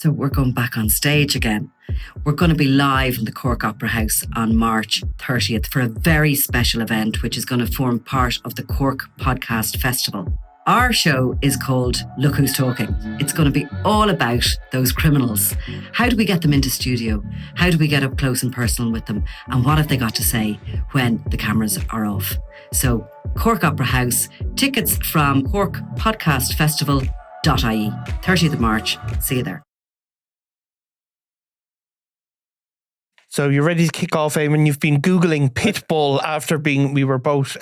So we're going back on stage again. We're going to be live in the Cork Opera House on March 30th for a very special event, which is going to form part of the Cork Podcast Festival. Our show is called Look Who's Talking. It's going to be all about those criminals. How do we get them into studio? How do we get up close and personal with them? And what have they got to say when the cameras are off? So Cork Opera House, tickets from corkpodcastfestival.ie, 30th of March. See you there. So you're ready to kick off, Eamon. You've been Googling Pitbull after we were both,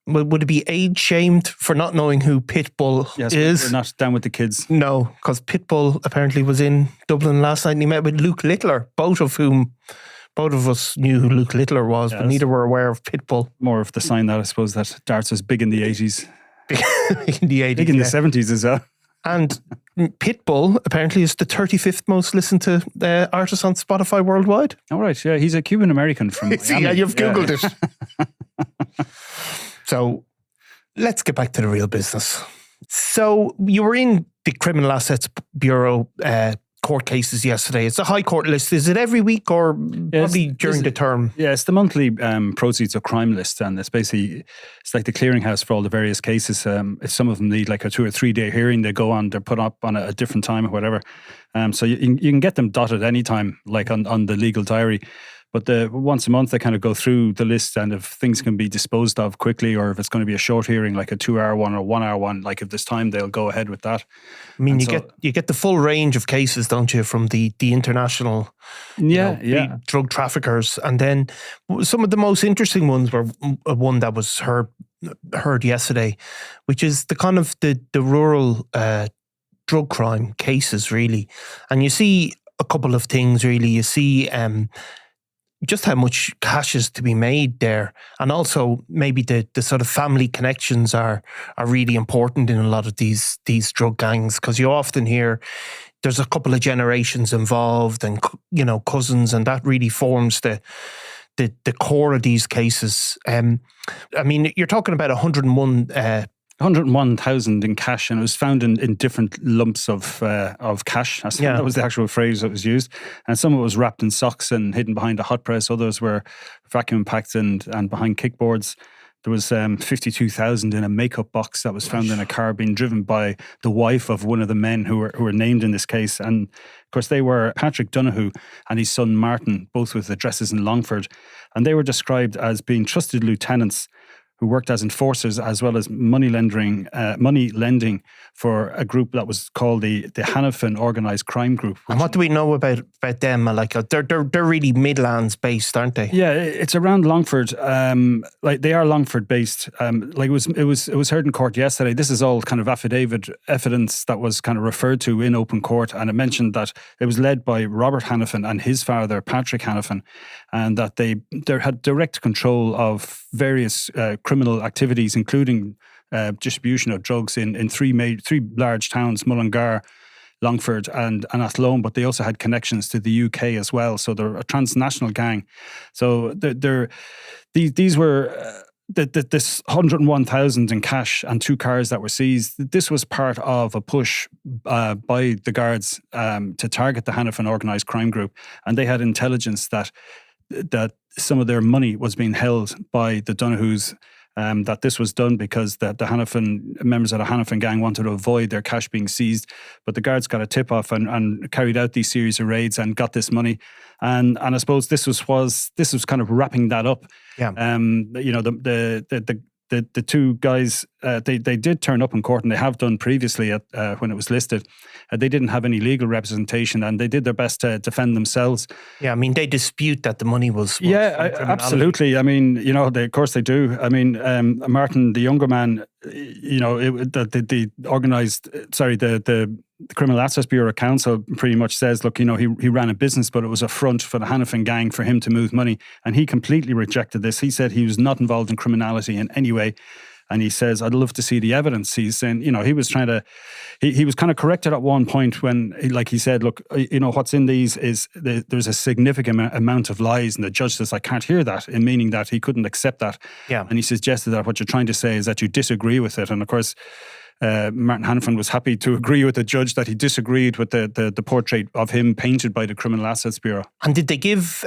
would it be age shamed for not knowing who Pitbull is? We're not down with the kids. No, because Pitbull apparently was in Dublin last night and he met with Luke Littler, both of us knew who Luke Littler was, but neither were aware of Pitbull. More of the sign that I suppose that darts was big in the 80s. Big in the 80s. Big in the 70s as well. And Pitbull apparently is the 35th most listened to artist on Spotify worldwide. All right, yeah. He's a Cuban-American from Miami. Yeah, you've Googled it. So let's get back to the real business. So you were in the Criminal Assets Bureau court cases yesterday. It's a high court list. Is it every week or probably during the term? Yeah, it's the monthly proceeds of crime list, and it's basically like the clearinghouse for all the various cases. If some of them need like a 2 or 3 day hearing, they're put up on a different time or whatever. So you can get them dotted anytime, like on the legal diary. But once a month, they kind of go through the list, and if things can be disposed of quickly, or if it's going to be a short hearing, like a 2-hour one or 1-hour one, like if there's time, they'll go ahead with that. I mean, you get the full range of cases, don't you, from the international, the drug traffickers, and then some of the most interesting ones were one that was heard yesterday, which is the kind of the rural drug crime cases, really, and you see a couple of things, really. You see just how much cash is to be made there, and also maybe the sort of family connections are really important in a lot of these drug gangs, because you often hear there's a couple of generations involved and cousins, and that really forms the core of these cases. I mean, you're talking about 101,000 in cash, and it was found in different lumps of cash. That was the actual phrase that was used. And some of it was wrapped in socks and hidden behind a hot press. Others were vacuum packed and behind kickboards. There was 52,000 in a makeup box that was found in a car being driven by the wife of one of the men who were named in this case. And of course, they were Patrick Donohoe and his son Martin, both with addresses in Longford. And they were described as being trusted lieutenants who worked as enforcers as well as money lending for a group that was called the Hannafin Organised Crime Group. And what do we know about them? Like they're really Midlands based, aren't they? Yeah, it's around Longford. Like they are Longford based. Like it was heard in court yesterday. This is all kind of evidence that was kind of referred to in open court, and it mentioned that it was led by Robert Hannafin and his father Patrick Hannafin, and that they had direct control of various criminal activities, including distribution of drugs in three large towns: Mullingar, Longford and Athlone, but they also had connections to the UK as well. So they're a transnational gang. So these were this 101,000 in cash and 2 cars that were seized. This was part of a push by the guards to target the Hannafin Organised Crime Group, and they had intelligence that some of their money was being held by the Donohoes. That this was done because the Hannafin members of the Hannafin gang wanted to avoid their cash being seized, but the guards got a tip off and carried out these series of raids and got this money, and I suppose this was kind of wrapping that up. Yeah. The 2 guys, they did turn up in court, and they have done previously when it was listed. They didn't have any legal representation, and they did their best to defend themselves. Yeah, I mean, they dispute that the money was absolutely. I mean, of course they do. I mean, Martin, the younger man, the Criminal Assets Bureau Council pretty much says, look, he ran a business, but it was a front for the Hannafin gang for him to move money. And he completely rejected this. He said he was not involved in criminality in any way. And he says, I'd love to see the evidence. He's saying, he was trying to, he was kind of corrected at one point when, like he said, look, what's in these is there's a significant amount of lies. And the judge says, I can't hear that, in meaning that he couldn't accept that. Yeah. And he suggested that what you're trying to say is that you disagree with it. And of course, Martin Donohoe was happy to agree with the judge that he disagreed with the portrait of him painted by the Criminal Assets Bureau. And did they give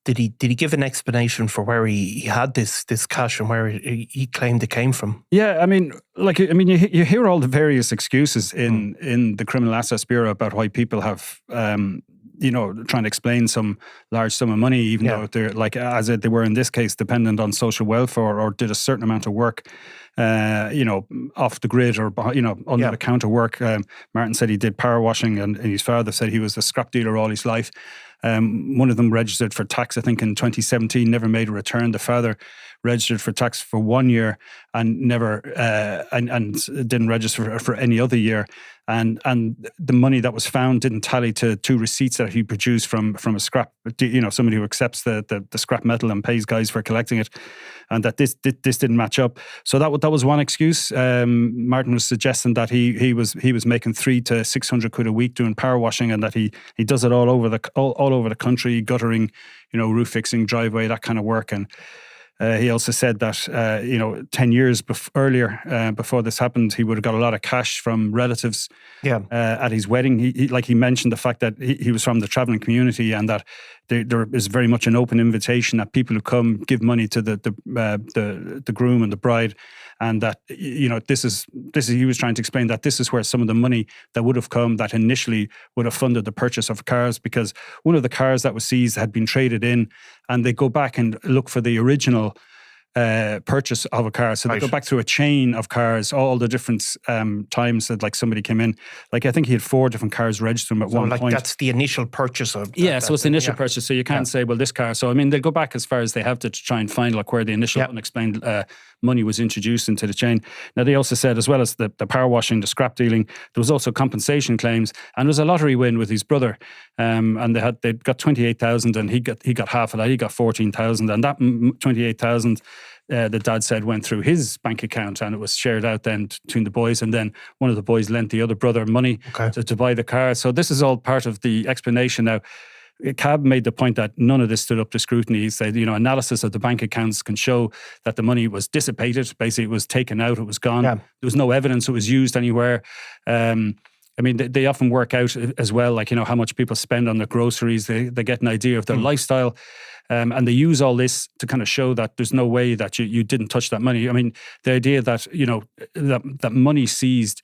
did he give an explanation for where he had this cash and where he claimed it came from? Yeah, you hear all the various excuses in the Criminal Assets Bureau about why people have trying to explain some large sum of money, even though they're they were in this case dependent on social welfare or did a certain amount of work, off the grid or under the counter work. Martin said he did power washing, and his father said he was a scrap dealer all his life. One of them registered for tax, I think, in 2017, never made a return. The father registered for tax for 1 year and never and didn't register for any other year. And the money that was found didn't tally to 2 receipts that he produced from a scrap, somebody who accepts the scrap metal and pays guys for collecting it, and that this didn't match up. So that was one excuse. Martin was suggesting that he was making 300 to 600 quid a week doing power washing, and that he does it all over the country, guttering, roof fixing, driveway, that kind of work. And he also said that 10 years earlier, before this happened, he would have got a lot of cash from relatives at his wedding. He mentioned the fact that he was from the travelling community, and that there is very much an open invitation that people who come give money to the groom and the bride, and that this is he was trying to explain that this is where some of the money that would have come that initially would have funded the purchase of cars, because one of the cars that was seized had been traded in, and they go back and look for the original purchase of a car. So they go back through a chain of cars, all the different times that somebody came in. I think he had 4 different cars registered at one point. That's the initial purchase of so it's the initial purchase. So you can't say, well, this car. So they'll go back as far as they have to try and find where the initial unexplained money was introduced into the chain. Now they also said, as well as the power washing, the scrap dealing, there was also compensation claims, and there was a lottery win with his brother. And they'd got 28,000, and he got half of that. He got 14,000, and that 28,000. The dad said went through his bank account, and it was shared out then between the boys, and then one of the boys lent the other brother money to buy the car. So this is all part of the explanation. Now, Cab made the point that none of this stood up to scrutiny. He said, analysis of the bank accounts can show that the money was dissipated. Basically, it was taken out, it was gone. There was no evidence it was used anywhere. They often work out as well, how much people spend on their groceries. They get an idea of their lifestyle. And they use all this to kind of show that there's no way that you didn't touch that money. The idea that, that money seized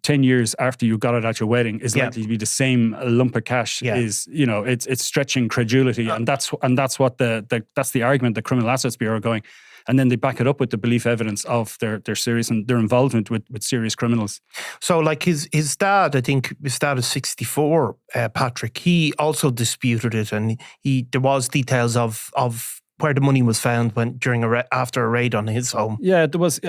10 years after you got it at your wedding is likely to be the same lump of cash is, it's stretching credulity. And that's what that's the argument the Criminal Assets Bureau are going. And then they back it up with the belief evidence of their serious and their involvement with serious criminals. So his dad, I think his dad is 64, Patrick, he also disputed it, and there was details of where the money was found after a raid on his home. Yeah, there was.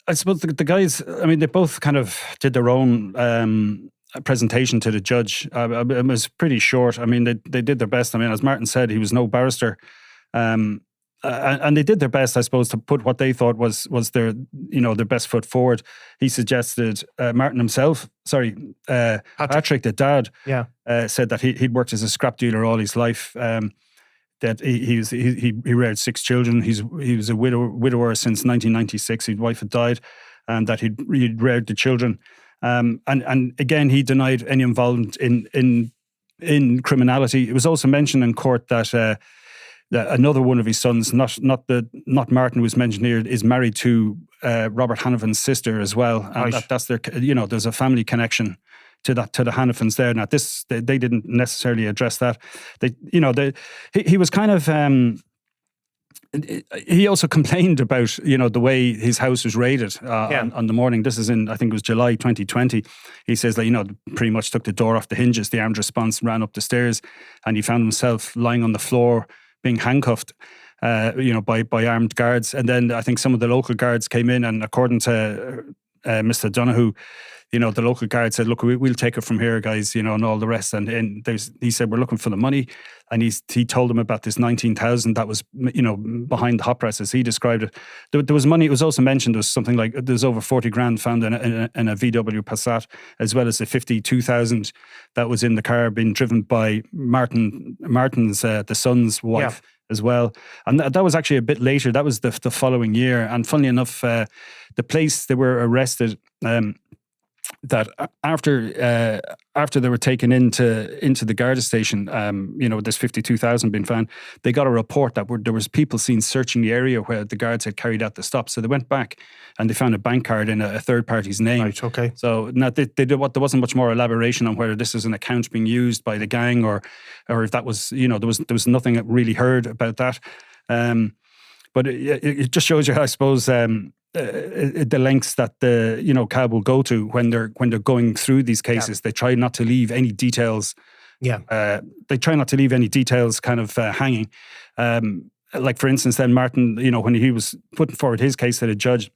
I suppose the guys, they both kind of did their own presentation to the judge. It was pretty short. They did their best. As Martin said, he was no barrister. And they did their best, I suppose, to put what they thought was their their best foot forward. He suggested Martin himself, Patrick, the dad, said that he'd worked as a scrap dealer all his life. That he reared 6 children. He was a widower since 1996. His wife had died, and that he'd reared the children. And again, he denied any involvement in criminality. It was also mentioned in court that another one of his sons, not Martin, who was mentioned here, is married to Robert Hannaford's sister as well, and that's their. There's a family connection to the Hannaford's there. Now, they didn't necessarily address that. He was kind of. He also complained about the way his house was raided on the morning. This is I think it was July 2020. He says that pretty much took the door off the hinges. The armed response ran up the stairs, and he found himself lying on the floor, being handcuffed, by armed guards. And then I think some of the local guards came in, and according to Mr. Donohoe, the local guard said, "Look, we'll take it from here, guys," and all the rest. And he said, "We're looking for the money," and he told them about this 19,000 that was behind the hot press, as he described it. There was money. It was also mentioned there was something like there's over 40 grand found in a VW Passat, as well as the 52,000 that was in the car being driven by Martin's the son's wife, as well. And that was actually a bit later. That was the following year. And funnily enough, the place they were arrested, that after they were taken into the Garda station, this 52,000 being found, they got a report that there was people seen searching the area where the guards had carried out the stop. So they went back and they found a bank card in a third party's name. Right, okay. So now there wasn't much more elaboration on whether this is an account being used by the gang or if that was, there was nothing that really heard about that. But it just shows you, I suppose, the lengths that the CAB will go to when they're going through these cases. They try not to leave any details. They try not to leave any details kind of hanging. Like for instance, then Martin, when he was putting forward his case to the judge,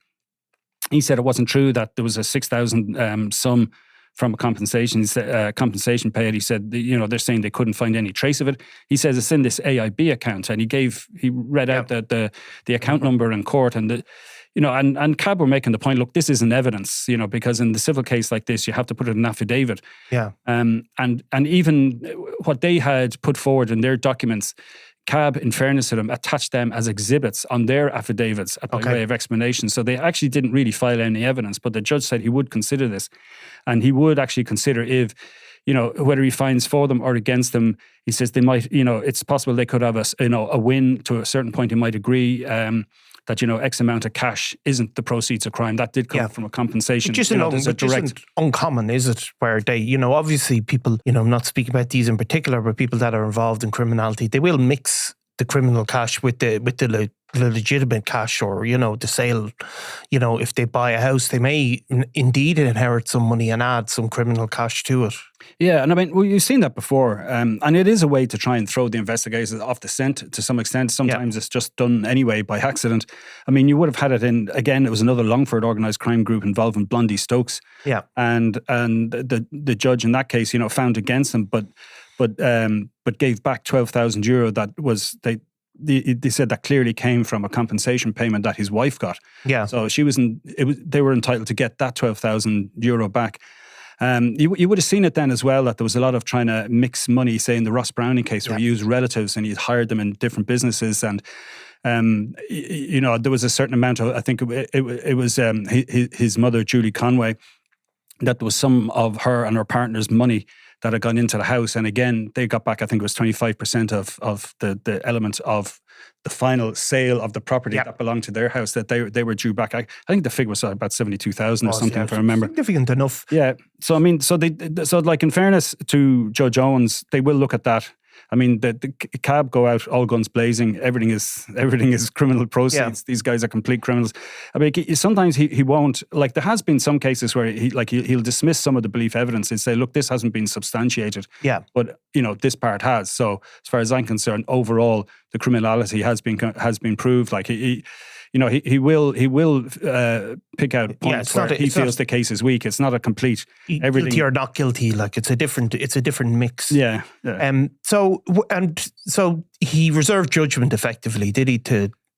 he said it wasn't true that there was a 6,000 sum from a compensation paid. He said, they're saying they couldn't find any trace of it. He says it's in this AIB account, and he read out the account number in court, and and CAB were making the point, look, this isn't evidence, because in the civil case like this, you have to put it in an affidavit. Yeah. And even what they had put forward in their documents, CAB, in fairness to them, attached them as exhibits on their affidavits by way of explanation. So they actually didn't really file any evidence, but the judge said he would consider this. And he would actually consider if, whether he finds for them or against them. He says they might, it's possible they could have a win to a certain point. He might agree that, X amount of cash isn't the proceeds of crime. That did come from a compensation. Which isn't uncommon, is it? Where they, obviously people, I'm not speaking about these in particular, but people that are involved in criminality, they will mix the criminal cash with the legitimate cash, or, the sale. If they buy a house, they may indeed inherit some money and add some criminal cash to it. Yeah, and I mean, you've seen that before. And it is a way to try and throw the investigators off the scent to some extent. Sometimes it's just done anyway by accident. I mean, you would have had it in, again, it was another Longford organised crime group involving Blondie Stokes. Yeah. And the judge in that case, found against them, but gave back €12,000 that was, they said that clearly came from a compensation payment that his wife got. Yeah. So they were entitled to get that €12,000 back. You would have seen it then as well, that there was a lot of trying to mix money, say in the Ross Browning case, where he used relatives and he'd hired them in different businesses. And, there was a certain amount of, I think it was his mother, Julie Conway, that there was some of her and her partner's money that had gone into the house. And again, they got back, I think it was 25% of the element of the final sale of the property that belonged to their house that they were due back. I think the figure was about 72,000 or something, if I remember. Significant enough. Yeah. So I mean, so like in fairness to Judge Owens, they will look at that. I mean, the CAB go out all guns blazing. Everything is criminal proceeds. Yeah. These guys are complete criminals. I mean, sometimes he won't. Like there has been some cases where he'll dismiss some of the belief evidence and say, "Look, this hasn't been substantiated." Yeah. But this part has. So as far as I'm concerned, overall, the criminality has been proved. Like he will pick out points where he feels the case is weak. It's not a complete everything. Guilty or not guilty, like it's a different mix. Yeah. So he reserved judgment effectively, did he?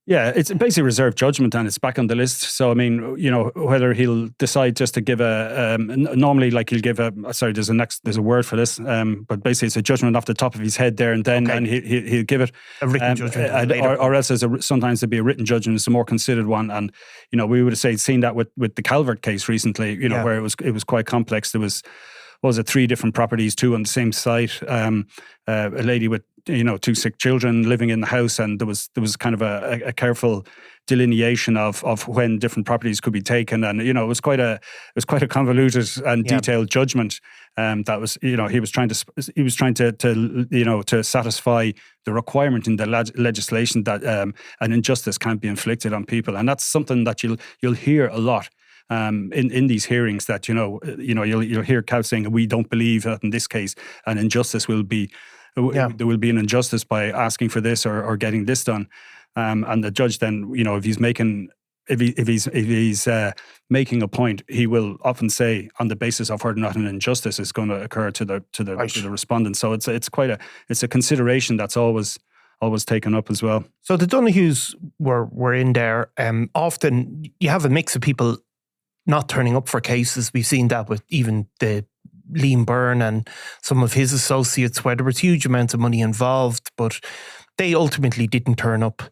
Yeah, it's basically reserved judgment and it's back on the list. So, I mean, whether he'll decide just to give normally like he'll give there's a word for this, but basically it's a judgment off the top of his head there and then, and he'll give it a written judgment. Or else sometimes there'd be a written judgment, it's a more considered one. And, we would have seen that with the Calvert case recently, where it was quite complex. There was 3 different properties, 2 on the same site, a lady with, 2 sick children living in the house, and there was kind of a careful delineation of when different properties could be taken, and it was quite a convoluted and detailed judgment. That was, he was trying to satisfy the requirement in the legislation that an injustice can't be inflicted on people, and that's something that you'll hear a lot. In these hearings, that you'll hear CAB saying, we don't believe that in this case an injustice will be there will be an injustice by asking for this or getting this done, and the judge then, if he's making making a point, he will often say on the basis of whether or not an injustice is going to occur to the respondent. So it's a consideration that's always taken up as well. So the Donohoes were in there. Often you have a mix of people not turning up for cases. We've seen that with even the Liam Byrne and some of his associates, where there was huge amounts of money involved, but they ultimately didn't turn up,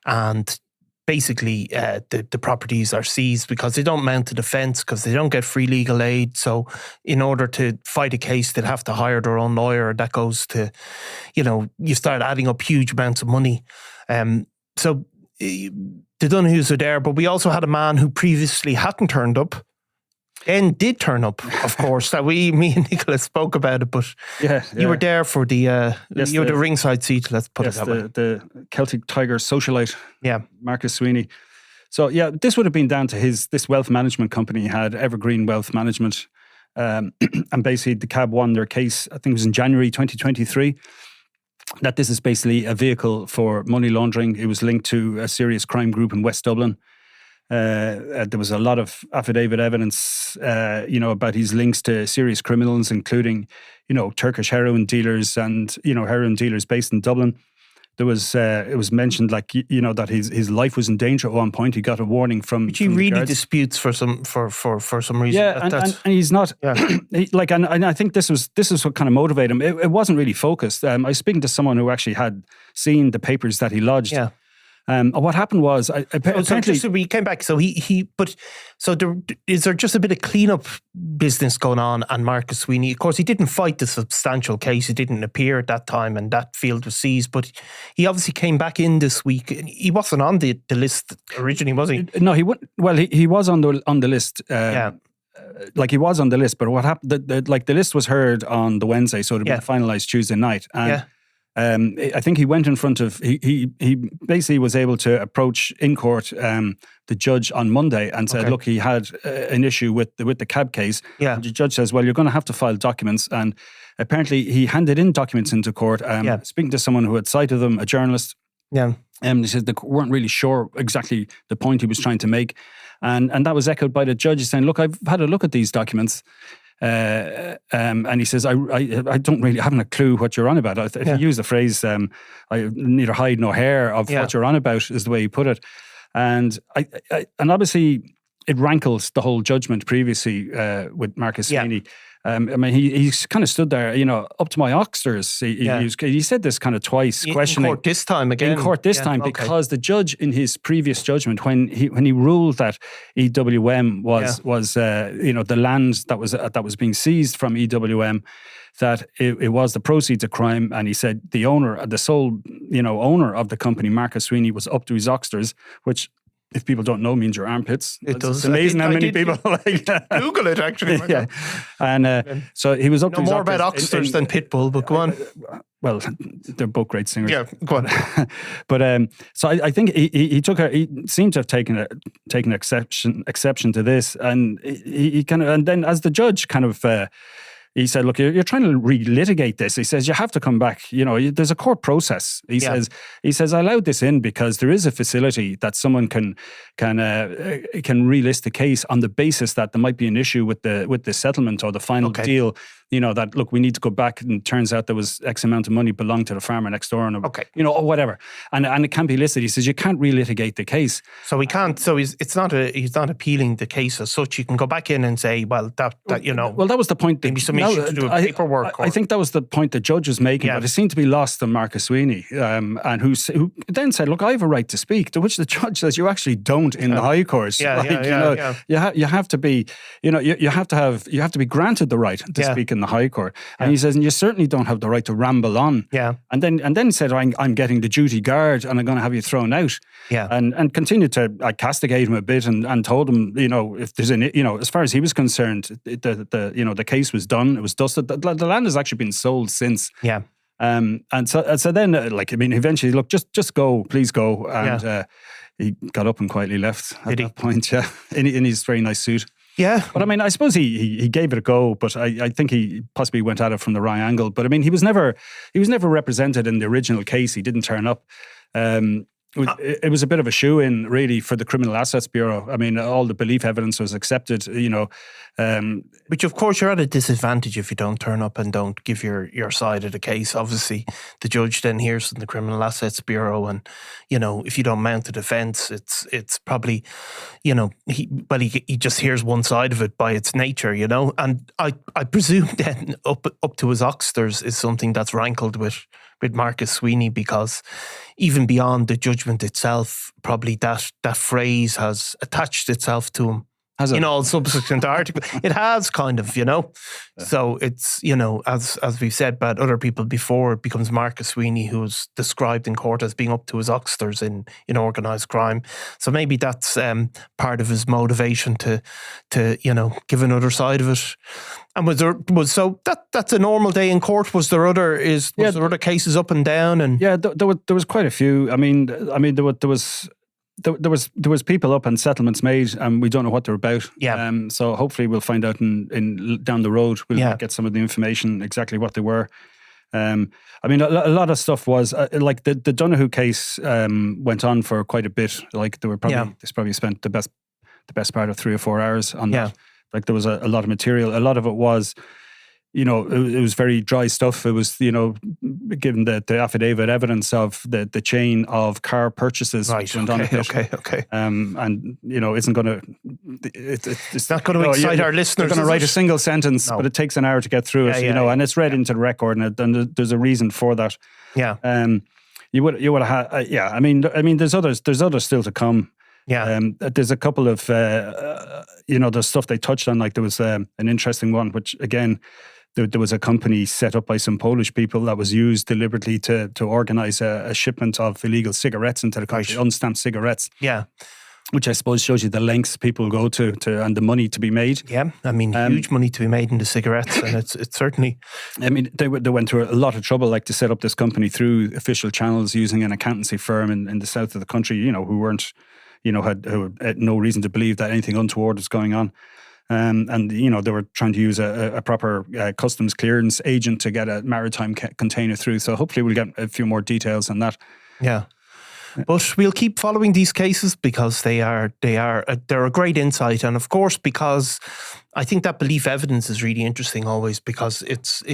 and basically the properties are seized because they don't mount a defence, because they don't get free legal aid. So in order to fight a case, they'll have to hire their own lawyer. That goes to, you start adding up huge amounts of money. So the Donohoes are there, but we also had a man who previously hadn't turned up, then did turn up, of course. That me and Nicholas spoke about it, but you were there for the you were the ringside seat. Let's put it that way. The Celtic Tiger socialite, Marcus Sweeney. So this would have been down to this wealth management company he had, Evergreen Wealth Management, and basically the CAB won their case. I think it was in January 2023. That this is basically a vehicle for money laundering. It was linked to a serious crime group in West Dublin. There was a lot of affidavit evidence, about his links to serious criminals, including, Turkish heroin dealers and, heroin dealers based in Dublin. There was, it was mentioned that his life was in danger at one point. He got a warning from. Which he really disputes for some reason. Yeah, and he's not and I think this was what kind of motivated him. It wasn't really focused. I was speaking to someone who actually had seen the papers that he lodged. Yeah. What happened was, apparently, so we came back. So is there just a bit of cleanup business going on? And Marcus Sweeney, of course, he didn't fight the substantial case. He didn't appear at that time, and that field was seized. But he obviously came back in this week. He wasn't on the list originally, was he? No, he wouldn't. Well, he was on the list. He was on the list. But what happened? The list was heard on the Wednesday, so it had been finalised Tuesday night. And I think he went in front of, he basically was able to approach in court the judge on Monday and said, look, he had an issue with the CAB case. Yeah. And the judge says, well, you're going to have to file documents. And apparently he handed in documents into court. Speaking to someone who had cited them, a journalist. Yeah. They said they weren't really sure exactly the point he was trying to make. And that was echoed by the judge saying, look, I've had a look at these documents. And he says, I haven't a clue what you're on about. If you use the phrase, I neither hide nor hair of what you're on about, is the way he put it. And and obviously it rankles the whole judgment previously with Marcus Sweeney. He kind of stood there, up to my oxters. He said this kind of twice, questioning. In court this time again. In court this time, because the judge in his previous judgment, when he ruled that EWM was the land that was being seized from EWM, that it was the proceeds of crime, and he said the sole owner of the company, Marcus Sweeney, was up to his oxters, which, if people don't know, means your armpits. It does. It's amazing how many people Google it, actually. Yeah. And so he was up to his more about oxters than Pitbull, but go on. Well, they're both great singers. Yeah, go on. But so I think he seemed to have taken exception to this, and he kind of, and then as the judge kind of. He said, look, you're trying to relitigate this. He says, you have to come back. There's a court process. He says, I allowed this in because there is a facility that someone can relist the case on the basis that there might be an issue with the settlement or the final deal. That, look, we need to go back, and it turns out there was X amount of money belonged to the farmer next door, or whatever. And it can't be listed. He says, you can't relitigate the case. So we can't, he's not appealing the case as such. You can go back in and say, well, that. Well, that was the point. Maybe some issue to do with paperwork. I think that was the point the judge was making, but it seemed to be lost on Marcus Sweeney, and who then said, look, I have a right to speak, to which the judge says, you actually don't in the High Court. You have to be, you have to be granted the right to speak in the High Court. And he says, and you certainly don't have the right to ramble on. Yeah. And then he said, I'm getting the duty guard and I'm going to have you thrown out. Yeah. And continued to castigate him a bit and told him, if there's as far as he was concerned, the case was done. It was dusted. The land has actually been sold since. Yeah. And so then, eventually, look, just go, please go. And he got up and quietly left at that point. Yeah. In his very nice suit. Yeah. But I suppose he gave it a go, but I think he possibly went at it from the wrong angle. But he was never represented in the original case. He didn't turn up. It was a bit of a shoe-in, really, for the Criminal Assets Bureau. All the belief evidence was accepted, Which, of course, you're at a disadvantage if you don't turn up and don't give your side of the case. Obviously, the judge then hears from the Criminal Assets Bureau, and, if you don't mount a defence, it's probably, he just hears one side of it by its nature, And I presume then up to his oxters is something that's rankled with Marcus Sweeney, because even beyond the judgment itself, probably that phrase has attached itself to him. In all subsequent articles. It has kind of, Yeah. So it's, as we've said about other people before, it becomes Marcus Sweeney, who's described in court as being up to his oxters in organised crime. So maybe that's part of his motivation to give another side of it. And that's a normal day in court. Was there other cases up and down? And there was quite a few. I mean, there was people up and settlements made, and we don't know what they're about. Yeah. So hopefully we'll find out in down the road. We'll get some of the information, exactly what they were. I mean, a lot of stuff was like the Donohoe case went on for quite a bit. Like they probably spent the best part of 3 or 4 hours on that. Like there was a lot of material. A lot of it was, it was very dry stuff. It was, given the affidavit evidence of the chain of car purchases. Right. Went on Okay. And, isn't going to... It's not going to excite our listeners. They're going to write a single sentence, but it takes an hour to get through it, and it's read into the record, and there's a reason for that. Yeah. You would have had... I mean, there's others still to come. Yeah. There's a couple of, there's stuff they touched on, like there was an interesting one, which again... There was a company set up by some Polish people that was used deliberately to organise a shipment of illegal cigarettes into the country, unstamped cigarettes. Yeah. Which I suppose shows you the lengths people go to and the money to be made. Yeah, I mean, huge money to be made in the cigarettes, and it's certainly... I mean, they went through a lot of trouble, like to set up this company through official channels using an accountancy firm in the south of the country, who weren't, who had no reason to believe that anything untoward was going on. And they were trying to use a proper customs clearance agent to get a maritime container through. So hopefully we'll get a few more details on that. Yeah. But we'll keep following these cases because they're a great insight. And of course, because I think that belief evidence is really interesting always, because it's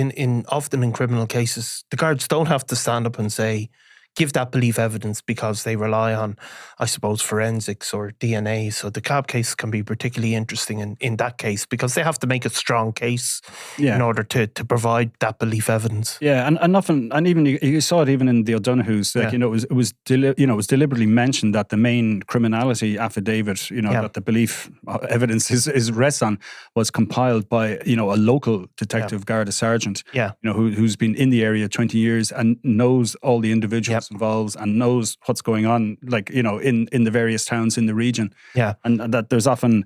often in criminal cases, the guards don't have to stand up and say, give that belief evidence, because they rely on, I suppose, forensics or DNA. So the cab case can be particularly interesting in that case, because they have to make a strong case in order to provide that belief evidence. Yeah, and often, and even you saw it even in the O'Donohues, like, it was deliberately mentioned that the main criminality affidavit, that the belief evidence is rests on, was compiled by a local detective, Garda sergeant, who's been in the area 20 years and knows all the individuals involved and knows what's going on, like, in the various towns in the region. Yeah. And that there's often,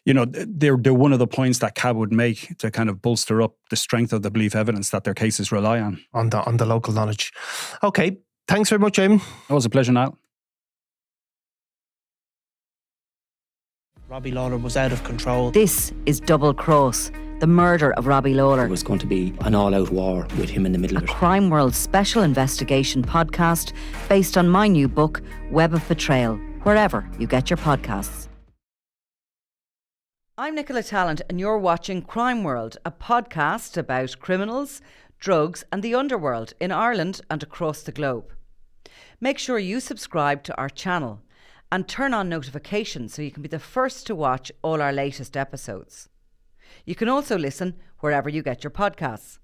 they're one of the points that CAB would make to kind of bolster up the strength of the belief evidence that their cases rely on. On the local knowledge. Okay. Thanks very much, Eamon. It was a pleasure, Niall. Robbie Lawler was out of control. This is Double Cross, the murder of Robbie Lawler. It was going to be an all-out war with him in the middle of it. A Crime World special investigation podcast based on my new book, Web of Betrayal, wherever you get your podcasts. I'm Nicola Tallant, and you're watching Crime World, a podcast about criminals, drugs and the underworld in Ireland and across the globe. Make sure you subscribe to our channel and turn on notifications so you can be the first to watch all our latest episodes. You can also listen wherever you get your podcasts.